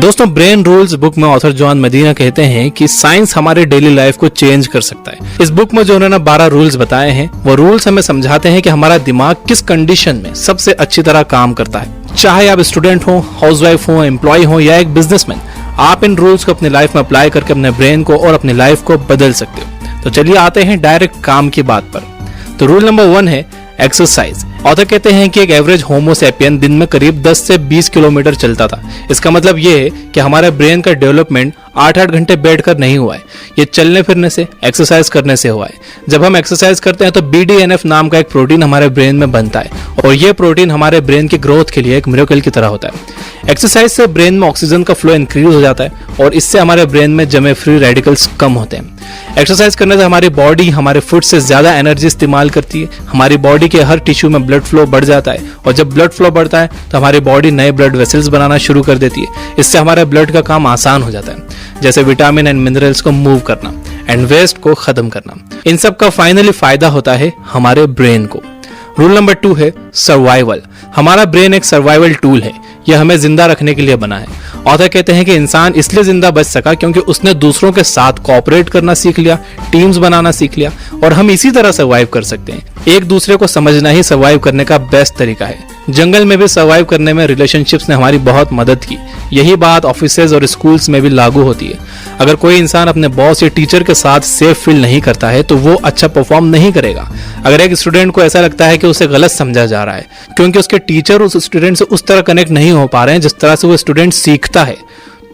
दोस्तों, brain rules book में author John Medina कहते हैं कि साइंस हमारे डेली लाइफ को चेंज कर सकता है। इस बुक में जो उन्होंने 12 रूल्स बताए हैं, वो रूल्स हमें समझाते हैं कि हमारा दिमाग किस कंडीशन में सबसे अच्छी तरह काम करता है। चाहे आप स्टूडेंट हो, हाउसवाइफ हो, एम्प्लॉय हो या एक बिजनेसमैन, आप इन रूल्स को अपनी लाइफ में अप्लाई करके अपने ब्रेन को और अपनी लाइफ को बदल सकते हो। तो चलिए आते हैं डायरेक्ट काम की बात पर। तो रूल नंबर 1 है एक्सरसाइज। ऑथर कहते हैं कि एक एवरेज होमो सैपियन दिन में करीब 10 से 20 किलोमीटर चलता था। इसका मतलब ये है कि हमारे ब्रेन का डेवलपमेंट 8-8 घंटे बैठकर नहीं हुआ है, ये चलने फिरने से, एक्सरसाइज करने से हुआ है। जब हम एक्सरसाइज करते हैं तो BDNF नाम का एक प्रोटीन हमारे ब्रेन में बनता है और ये प्रोटीन हमारे ब्रेन की ग्रोथ के लिए एक मिरेकल की तरह होता है। एक्सरसाइज से ब्रेन में ऑक्सीजन का फ्लो इंक्रीज हो जाता है और इससे हमारे ब्रेन में जमे फ्री रेडिकल्स कम होते हैं। एक्सरसाइज करने से हमारी बॉडी हमारे फुट से ज्यादा एनर्जी इस्तेमाल करती है। हमारी बॉडी के हर टिश्यू में ब्लड फ्लो बढ़ जाता है और जब ब्लड फ्लो बढ़ता है तो हमारी बॉडी नए ब्लड वेसल्स बनाना शुरू कर देती है। इससे हमारे ब्लड का काम आसान हो जाता है, जैसे विटामिन एंड मिनरल्स को मूव करना एंड वेस्ट को खत्म करना। इन सब का फाइनली फायदा होता है हमारे ब्रेन को। रूल नंबर 2 है सर्वाइवल। हमारा ब्रेन एक सर्वाइवल टूल है, यह हमें जिंदा रखने के लिए बना है। ऑथर कहते हैं कि इंसान इसलिए जिंदा बच सका क्योंकि उसने दूसरों के साथ कोऑपरेट करना सीख लिया, टीम्स बनाना सीख लिया और हम इसी तरह सर्वाइव कर सकते हैं। एक दूसरे को समझना ही सर्वाइव करने का बेस्ट तरीका है। जंगल में भी सर्वाइव करने में रिलेशनशिप्स ने हमारी बहुत मदद की। यही बात ऑफिसेज और स्कूल्स में भी लागू होती है। अगर कोई इंसान अपने बॉस या टीचर के साथ सेफ फील नहीं करता है तो वो अच्छा परफॉर्म नहीं करेगा। अगर एक स्टूडेंट को ऐसा लगता है कि उसे गलत समझा जा रहा है क्योंकि उसके टीचर उस स्टूडेंट से उस तरह कनेक्ट नहीं हो पा रहे हैं जिस तरह से वो स्टूडेंट सीखता है,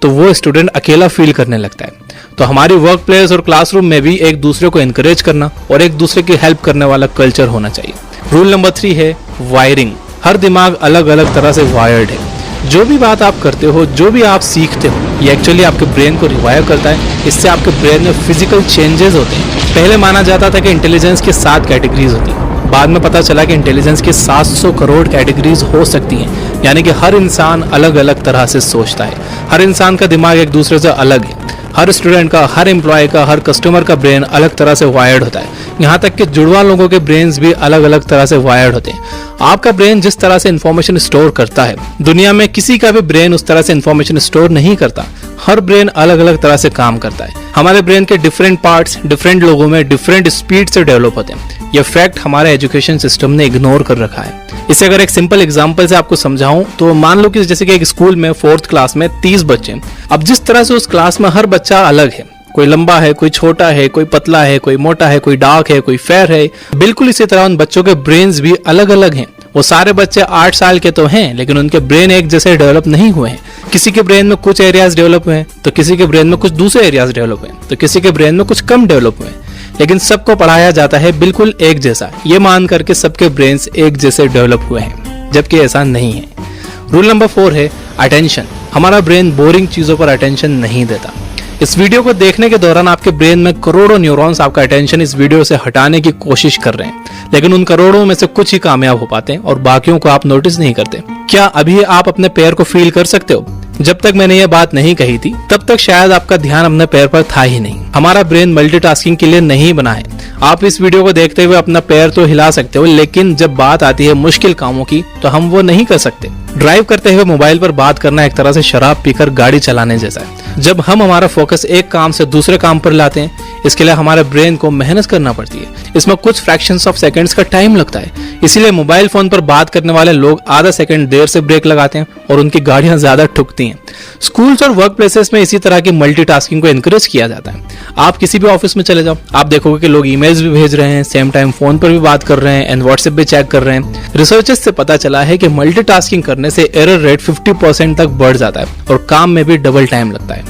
तो वो स्टूडेंट अकेला फील करने लगता है। तो हमारी वर्क प्लेस और क्लासरूम में भी एक दूसरे को एनकरेज करना और एक दूसरे की हेल्प करने वाला कल्चर होना चाहिए। रूल नंबर 3 है वायरिंग। हर दिमाग अलग अलग तरह से वायर्ड है। जो भी बात आप करते हो, जो भी आप सीखते हो, ये एक्चुअली आपके ब्रेन को रिवायर करता है। इससे आपके ब्रेन में फिजिकल चेंजेस होते हैं। पहले माना जाता था कि इंटेलिजेंस की 7 कैटेगरीज होती हैं। बाद में पता चला कि इंटेलिजेंस की 700 करोड़ कैटेगरीज हो सकती हैं। यानी कि हर इंसान अलग अलग तरह से सोचता है। हर इंसान का दिमाग एक दूसरे से अलग है। हर स्टूडेंट का, हर एम्प्लॉय का, हर कस्टमर का ब्रेन अलग तरह से वायर्ड होता है। यहाँ तक कि जुड़वा लोगों के ब्रेन्स भी अलग अलग तरह से वायर्ड होते हैं। आपका ब्रेन जिस तरह से इंफॉर्मेशन स्टोर करता है, दुनिया में किसी का भी ब्रेन उस तरह से इंफॉर्मेशन स्टोर नहीं करता। हर ब्रेन अलग अलग तरह से काम करता है। हमारे ब्रेन के डिफरेंट पार्ट्स डिफरेंट लोगों में डिफरेंट स्पीड से डेवलप होते हैं। यह फैक्ट हमारे एजुकेशन सिस्टम ने इग्नोर कर रखा है। इसे अगर एक सिंपल एग्जांपल से आपको समझाऊं तो मान लो कि जैसे कि एक स्कूल में 4th क्लास में 30 बच्चे हैं। अब जिस तरह से उस क्लास में हर बच्चा अलग है, कोई लंबा है, कोई छोटा है, कोई पतला है, कोई मोटा है, कोई डार्क है, कोई फेयर है, बिल्कुल इसी तरह उन बच्चों के ब्रेन्स भी अलग अलग हैं। वो सारे बच्चे 8 साल के तो हैं, लेकिन उनके ब्रेन एक जैसे डेवलप नहीं हुए हैं। किसी के ब्रेन में कुछ एरियाज डेवलप हुए हैं तो किसी के ब्रेन में कुछ दूसरे एरियाज डेवलप हुए हैं, तो किसी के ब्रेन में कुछ कम डेवलप हुए हैं, लेकिन सबको पढ़ाया जाता है बिल्कुल एक जैसा, ये मान करके सबके ब्रेन्स एक जैसे डेवलप हुए हैं, जबकि ऐसा नहीं है। रूल नंबर 4 है अटेंशन। हमारा ब्रेन बोरिंग चीजों पर अटेंशन नहीं देता। इस वीडियो को देखने के दौरान आपके ब्रेन में करोड़ों न्यूरॉन्स आपका अटेंशन इस वीडियो से हटाने की कोशिश कर रहे हैं, लेकिन उन करोड़ों में से कुछ ही कामयाब हो पाते हैं और बाकियों को आप नोटिस नहीं करते। क्या अभी आप अपने पैर को फील कर सकते हो? जब तक मैंने ये बात नहीं कही थी तब तक शायद आपका ध्यान अपने पैर पर था ही नहीं। हमारा ब्रेन मल्टीटास्किंग के लिए नहीं बना है। आप इस वीडियो को देखते हुए अपना पैर तो हिला सकते हो, लेकिन जब बात आती है मुश्किल कामों की तो हम वो नहीं कर सकते। ड्राइव करते हुए मोबाइल पर बात करना एक तरह से शराब पीकर गाड़ी चलाने जैसा है। जब हम हमारा फोकस एक काम से दूसरे काम पर लाते हैं, इसके लिए हमारे ब्रेन को मेहनत करना पड़ती है। इसमें कुछ फ्रैक्शंस ऑफ सेकंड्स का टाइम लगता है। इसीलिए मोबाइल फोन पर बात करने वाले लोग आधा सेकंड देर से ब्रेक लगाते हैं और उनकी गाड़ियां ज्यादा ठुकती हैं। स्कूल्स और वर्क प्लेसेस में इसी तरह की मल्टीटास्किंग को एनकरेज किया जाता है। आप किसी भी ऑफिस में चले जाओ, आप देखोगे कि लोग ईमेल्स भी भेज रहे हैं, सेम टाइम फोन पर भी बात कर रहे हैं एंड व्हाट्सएप भी चेक कर रहे हैं। रिसर्चर्स से पता चला है कि मल्टीटास्किंग करने से एरर रेट 50% तक बढ़ जाता है और काम में भी डबल टाइम लगता है।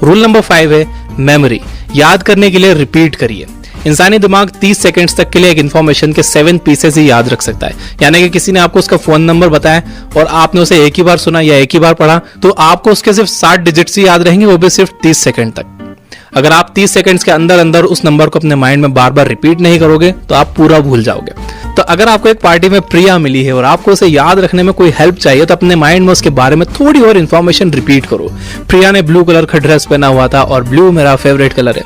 रूल नंबर 5 है मेमोरी। याद करने के लिए रिपीट करिए। इंसानी दिमाग 30 सेकंड्स तक के लिए एक इन्फॉर्मेशन के 7 पीसेस ही याद रख सकता है। यानी कि किसी ने आपको उसका फोन नंबर बताया और आपने उसे एक ही बार सुना या एक ही बार पढ़ा, तो आपको उसके सिर्फ 60 डिजिट्स ही याद रहेंगे, वो भी सिर्फ 30 सेकंड तक। अगर आप 30 सेकंड्स के अंदर अंदर उस नंबर को अपने माइंड में बार बार रिपीट नहीं करोगे तो आप पूरा भूल जाओगे। तो अगर आपको एक पार्टी में प्रिया मिली है और आपको उसे याद रखने में कोई हेल्प चाहिए तो अपने माइंड में उसके बारे में थोड़ी और इन्फॉर्मेशन रिपीट करो। प्रिया ने ब्लू कलर का ड्रेस पहना हुआ था और ब्लू मेरा फेवरेट कलर है।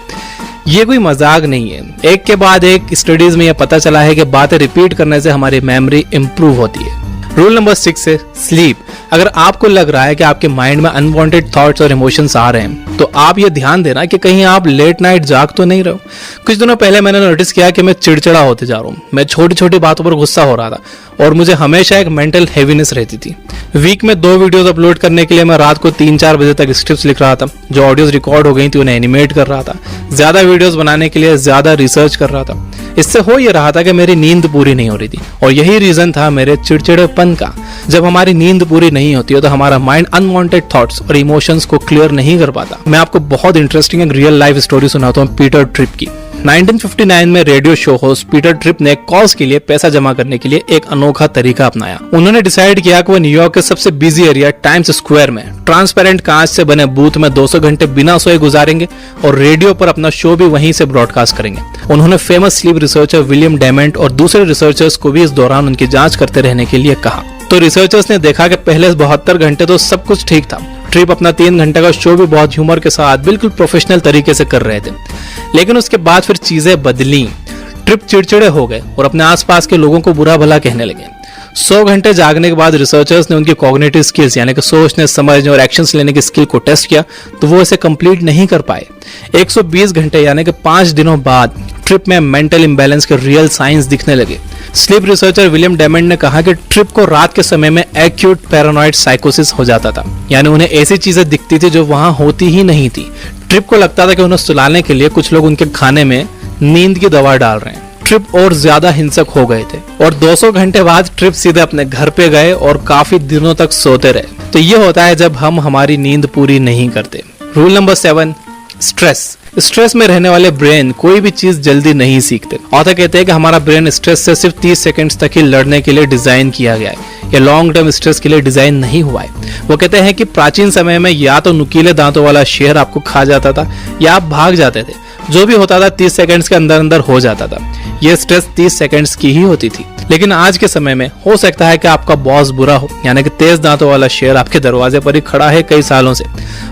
ये कोई मजाक नहीं है। एक के बाद एक स्टडीज में यह पता चला है कि बातें रिपीट करने से हमारी मेमोरी इंप्रूव होती है। रूल नंबर 6 है स्लीप। अगर आपको लग रहा है कि आपके माइंड में अनवांटेड थॉट्स और इमोशंस आ रहे हैं तो आप ये ध्यान देना कि कहीं आप लेट नाइट जाग तो नहीं रहे हो। कुछ दिनों पहले मैंने नोटिस किया कि मैं चिड़चिड़ा होते जा रहा हूँ, मैं छोटी छोटी बातों पर गुस्सा हो रहा था और मुझे हमेशा एक मेंटल हैवीनेस रहती थी। वीक में 2 वीडियोस अपलोड करने के लिए मैं रात को 3-4 बजे तक स्क्रिप्ट्स लिख रहा था, जो ऑडियोज रिकॉर्ड हो गई थी उन्हें एनिमेट कर रहा था, ज्यादा वीडियोस बनाने के लिए ज्यादा रिसर्च कर रहा था। इससे हो ये रहा था कि मेरी नींद पूरी नहीं हो रही थी और यही रीजन था मेरे चिड़चिड़ेपन का। जब हमारी नींद पूरी नहीं होती है तो हमारा माइंड अनवांटेड थॉट्स और इमोशंस को क्लियर नहीं कर पाता। मैं आपको बहुत इंटरेस्टिंग एक रियल लाइफ स्टोरी सुनाता हूँ पीटर ट्रिप की। 1959 में radio show host Peter trip ने कॉज के लिए पैसा जमा करने के लिए एक अनोखा तरीका अपनाया। उन्होंने डिसाइड किया कि वो न्यूयॉर्क के सबसे बिजी एरिया टाइम्स स्क्वायर में ट्रांसपेरेंट कांच से बने बूथ में 200 घंटे बिना सोए गुजारेंगे और रेडियो पर अपना शो भी वहीं से ब्रॉडकास्ट करेंगे। उन्होंने फेमस स्लीप रिसर्चर विलियम डेमेंट और दूसरे रिसर्चर्स को भी इस दौरान उनकी जांच करते रहने के लिए कहा। तो रिसर्चर्स ने देखा कि पहले 72 घंटे तो सब कुछ ठीक था। ट्रिप अपना 3 घंटे का शो भी बहुत ह्यूमर के साथ बिल्कुल प्रोफेशनल तरीके से कर रहे थे, लेकिन उसके बाद फिर चीजें बदली। ट्रिप चिड़चिड़े हो गए और अपने आसपास के लोगों को बुरा भला कहने लगे। 100 घंटे जागने के बाद रिसर्चर्स ने उनकी कॉग्निटिव स्किल्स यानी कि सोचने, समझने और एक्शंस लेने की स्किल को टेस्ट किया तो वो इसे कंप्लीट नहीं कर पाए। 120 घंटे यानी कि 5 दिनों बाद ट्रिप में मेंटल इम्बैलेंस के रियल साइंस दिखने लगे। स्लीप रिसर्चर विलियम डेमेंट ने कहा कि ट्रिप को रात के समय में एक्यूट पैरानॉइड साइकोसिस हो जाता था, यानी उन्हें ऐसी चीजें दिखती थी जो वहां होती ही नहीं थी। ट्रिप को लगता था कि उन्हें सुलाने के लिए कुछ लोग उनके खाने में नींद की दवा डाल रहे हैं। ट्रिप और ज्यादा हिंसक हो गए थे और 200 घंटे बाद ट्रिप सीधे अपने घर पे गए और काफी दिनों तक सोते रहे। तो ये होता है जब हम हमारी नींद पूरी नहीं करते। Rule number 7 stress. स्ट्रेस में रहने वाले ब्रेन कोई भी चीज जल्दी नहीं सीखते। ऑथर कहते हैं कि हमारा ब्रेन स्ट्रेस से सिर्फ 30 सेकंड्स तक ही लड़ने के लिए डिजाइन किया गया है, ये लॉन्ग टर्म स्ट्रेस के लिए डिजाइन नहीं हुआ है। वो कहते हैं कि प्राचीन समय में या तो नुकीले दांतों वाला शेर आपको खा जाता था या आप भाग जाते थे। जो भी होता था 30 सेकंड्स के अंदर अंदर हो जाता था। ये स्ट्रेस 30 सेकंड्स की ही होती थी। लेकिन आज के समय में हो सकता है कि आपका बॉस बुरा हो, यानी कि तेज दांतों वाला शेर आपके दरवाजे पर ही खड़ा है कई सालों से।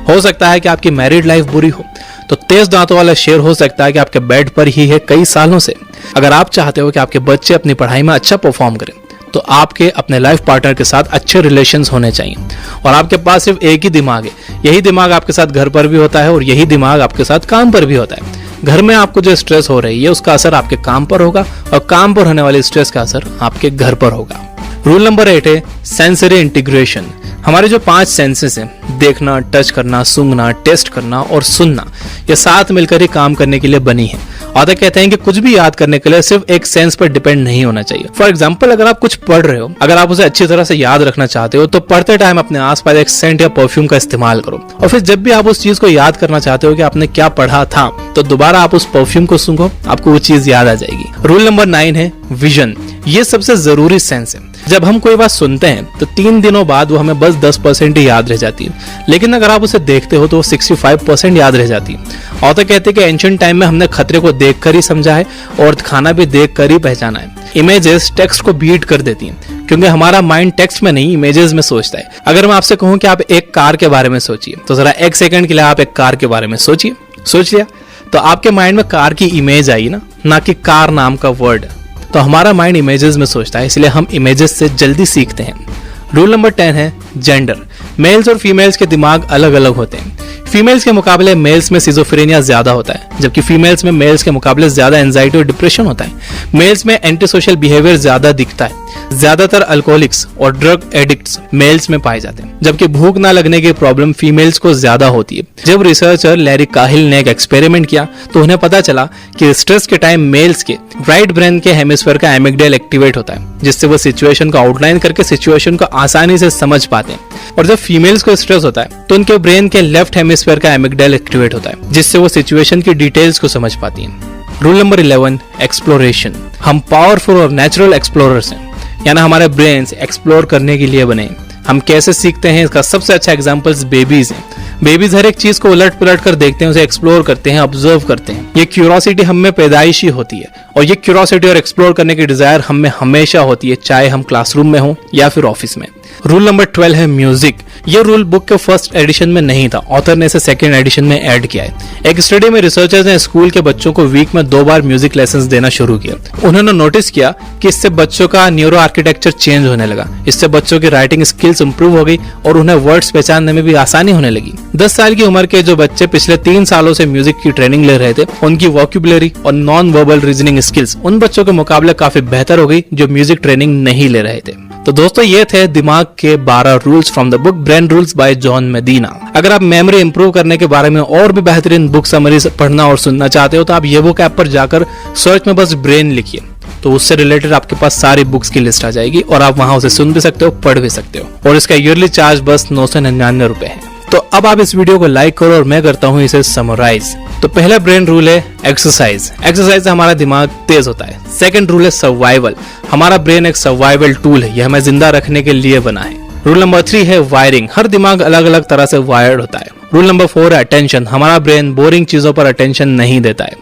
हो सकता है कि आपकी मैरिड लाइफ बुरी हो, तो तेज दांतों वाला शेर हो सकता है कि आपके बेड पर ही है कई सालों से। अगर आप चाहते हो कि आपके बच्चे अपनी पढ़ाई में अच्छा परफॉर्म करें तो आपके अपने लाइफ पार्टनर के साथ अच्छे रिलेशंस होने चाहिए और आपके पास सिर्फ एक ही दिमाग है। यही दिमाग आपके साथ घर पर भी होता है और यही दिमाग आपके साथ काम पर भी होता है। घर में आपको जो स्ट्रेस हो रही है उसका असर आपके काम पर होगा और काम पर होने वाले स्ट्रेस का असर आपके घर पर होगा। रूल नंबर 8 है सेंसरी इंटीग्रेशन। हमारे जो 5 सेंसेस हैं, देखना, टच करना, सूंघना, टेस्ट करना और सुनना, ये साथ मिलकर ही काम करने के लिए बनी है। ऑथर कहते हैं कि कुछ भी याद करने के लिए सिर्फ एक सेंस पर डिपेंड नहीं होना चाहिए। फॉर एग्जाम्पल, अगर आप कुछ पढ़ रहे हो, अगर आप उसे अच्छी तरह से याद रखना चाहते हो तो पढ़ते टाइम अपने आसपास एक सेंट या परफ्यूम का इस्तेमाल करो और फिर जब भी आप उस चीज को याद करना चाहते हो कि आपने क्या पढ़ा था तो दोबारा आप उस परफ्यूम को सूंघो, आपको वो चीज याद आ जाएगी। रूल नंबर 9 है विजन। ये सबसे जरूरी सेंस है। जब हम कोई बात सुनते हैं तो 3 दिनों बाद वो हमें बस 10% ही याद रह जाती है, लेकिन अगर आप उसे देखते हो तो वो 65% याद रह जाती है। ऑथर कहते हैं कि एंशिएंट टाइम में हमने खतरे को देखकर ही समझा है और खाना भी देखकर ही पहचाना है। इमेजेस टेक्स्ट को बीट कर देती हैं क्योंकि हमारा माइंड टेक्स्ट में नहीं इमेजेस में सोचता है। अगर मैं आपसे कहूं कि आप एक कार के बारे में सोचिए तो जरा 1 सेकंड के लिए आप एक कार के बारे में सोचिए। सोच लिया तो आपके माइंड में कार की इमेज आई ना कि कार नाम का वर्ड। तो हमारा माइंड इमेजेस में सोचता है, इसलिए हम इमेजेस से जल्दी सीखते हैं। रूल नंबर 10 है जेंडर। मेल्स और फीमेल्स के दिमाग अलग अलग होते हैं। फीमेल्स के मुकाबले मेल्स में सिजोफ्रेनिया ज्यादा होता है, जबकि फीमेल्स में मेल्स के मुकाबले ज्यादा एंजाइटी और डिप्रेशन होता है। मेल्स में एंटी सोशल बिहेवियर ज्यादा दिखता है। ज्यादातर अल्कोहलिक्स और ड्रग एडिक्ट्स मेल्स में पाए जाते हैं, जबकि भूख ना लगने की प्रॉब्लम फीमेल्स को ज्यादा होती है। जब रिसर्चर लैरी काहिल ने एक एक्सपेरिमेंट किया तो उन्हें पता चला कि स्ट्रेस के टाइम मेल्स के राइट ब्रेन के हेमिस्फीयर का एमिगडाल एक्टिवेट होता है, जिससे वो सिचुएशन को आउटलाइन करके सिचुएशन को आसानी से समझ पाते हैं। और जब फीमेल्स को स्ट्रेस होता है तो उनके ब्रेन के लेफ्ट हेमिस्फीयर का एमिगडाल एक्टिवेट होता है, जिससे वो सिचुएशन की डिटेल्स को समझ पाती हैं। Rule number 11 exploration. हम पावरफुल और नेचुरल एक्सप्लोरर्स हैं, यानी हमारे ब्रेन्स एक्सप्लोर करने के लिए बने। हम कैसे सीखते हैं, इसका सबसे अच्छा एग्जांपल्स बेबीज हैं। बेबीज हर एक चीज को उलट पुलट कर देखते हैं, उसे एक्सप्लोर करते हैं, ऑब्जर्व करते हैं। ये क्यूरियोसिटी हम में पैदाइशी होती है और ये क्यूरियोसिटी और एक्सप्लोर करने की डिजायर हम में हमेशा होती है, चाहे हम क्लासरूम में हो या फिर ऑफिस में। रूल नंबर 12 है म्यूजिक। ये रूल बुक के फर्स्ट एडिशन में नहीं था, ऑथर ने इसे सेकंड एडिशन में ऐड किया है। एक स्टडी में रिसर्चर्स ने स्कूल के बच्चों को वीक में 2 बार म्यूजिक लेसन्स देना शुरू किया। उन्होंने नोटिस किया कि इससे बच्चों का न्यूरो आर्किटेक्चर चेंज होने लगा, इससे बच्चों की राइटिंग स्किल्स इंप्रूव हो गई और उन्हें वर्ड्स पहचानने में भी आसानी होने लगी। 10 साल की उम्र के जो बच्चे पिछले 3 सालों से म्यूजिक की ट्रेनिंग ले रहे थे, उनकी वोकैबुलरी और नॉन वर्बल रीजनिंग स्किल्स उन बच्चों के मुकाबले काफी बेहतर हो गई जो म्यूजिक ट्रेनिंग नहीं ले रहे थे। तो दोस्तों ये थे दिमाग के 12 rules from the book Brain Rules by John Medina. अगर आप मेमोरी इंप्रूव करने के बारे में और भी बेहतरीन बुक समरीज पढ़ना और सुनना चाहते हो तो आप ये बुक ऐप पर जाकर सर्च में बस ब्रेन लिखिए, तो उससे रिलेटेड आपके पास सारी बुक्स की लिस्ट आ जाएगी और आप वहां उसे सुन भी सकते हो, पढ़ भी सकते हो। और इसका ईयरली चार्ज बस 999 रुपए है। तो अब आप इस वीडियो को लाइक करो और मैं करता हूँ इसे समराइज। तो पहला ब्रेन रूल है एक्सरसाइज। एक्सरसाइज से हमारा दिमाग तेज होता है। सेकंड रूल है सर्वाइवल। हमारा ब्रेन एक सर्वाइवल टूल है, यह हमें जिंदा रखने के लिए बना है। रूल नंबर 3 है वायरिंग। हर दिमाग अलग अलग तरह से वायर्ड होता है। रूल नंबर 4 है अटेंशन। हमारा ब्रेन बोरिंग चीजों पर अटेंशन नहीं देता है।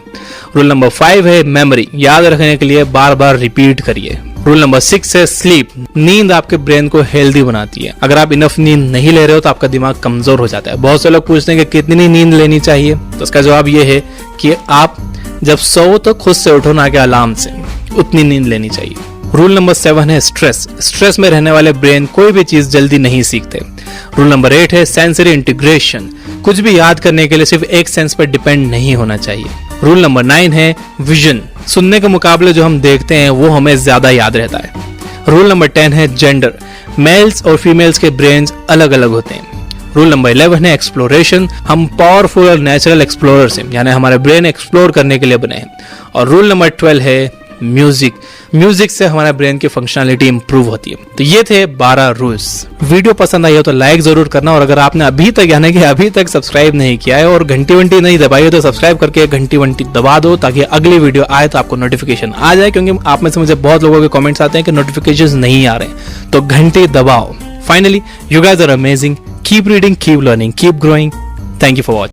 रूल नंबर 5 है मेमोरी। याद रखने के लिए बार बार रिपीट करिए। रूल नंबर 6 है स्लीप। नींद आपके ब्रेन को हेल्दी बनाती है। अगर आप इनफ नींद नहीं ले रहे हो तो आपका दिमाग कमजोर हो जाता है। बहुत से लोग पूछते हैं कि कितनी नींद लेनी चाहिए, तो इसका जवाब ये है कि आप जब सो तो खुद से उठो, ना कि अलार्म से, उतनी नींद लेनी चाहिए। रूल नंबर 7 है स्ट्रेस। स्ट्रेस में रहने वाले ब्रेन कोई भी चीज जल्दी नहीं सीखते। रूल नंबर 8 है सेंसरी इंटीग्रेशन। कुछ भी याद करने के लिए सिर्फ एक सेंस पर डिपेंड नहीं होना चाहिए। रूल नंबर 9 है विजन। सुनने के मुकाबले जो हम देखते हैं वो हमें ज्यादा याद रहता है। रूल नंबर 10 है जेंडर। मेल्स और फीमेल्स के ब्रेन्स अलग अलग होते हैं। रूल नंबर 11 है एक्सप्लोरेशन। हम पावरफुल और नेचुरल एक्सप्लोरर्स हैं, यानी हमारे ब्रेन एक्सप्लोर करने के लिए बने हैं। और रूल नंबर 12 है म्यूजिक। म्यूजिक से हमारा ब्रेन की फंक्शनलिटी इंप्रूव होती है। तो ये थे 12 रूल्स। वीडियो पसंद आई हो तो लाइक जरूर करना, और अगर आपने अभी तक यानी कि अभी तक सब्सक्राइब नहीं किया है और घंटी वंटी नहीं दबाई हो तो सब्सक्राइब करके घंटी वंटी दबा दो, ताकि अगली वीडियो आए तो आपको नोटिफिकेशन आ जाए। क्योंकि आप में से मुझे बहुत लोगों के कमेंट्स आते हैं कि नोटिफिकेशन नहीं आ रहे, तो घंटी दबाओ। Finally, you guys are amazing. Keep reading, keep learning, keep growing. Thank you for watching.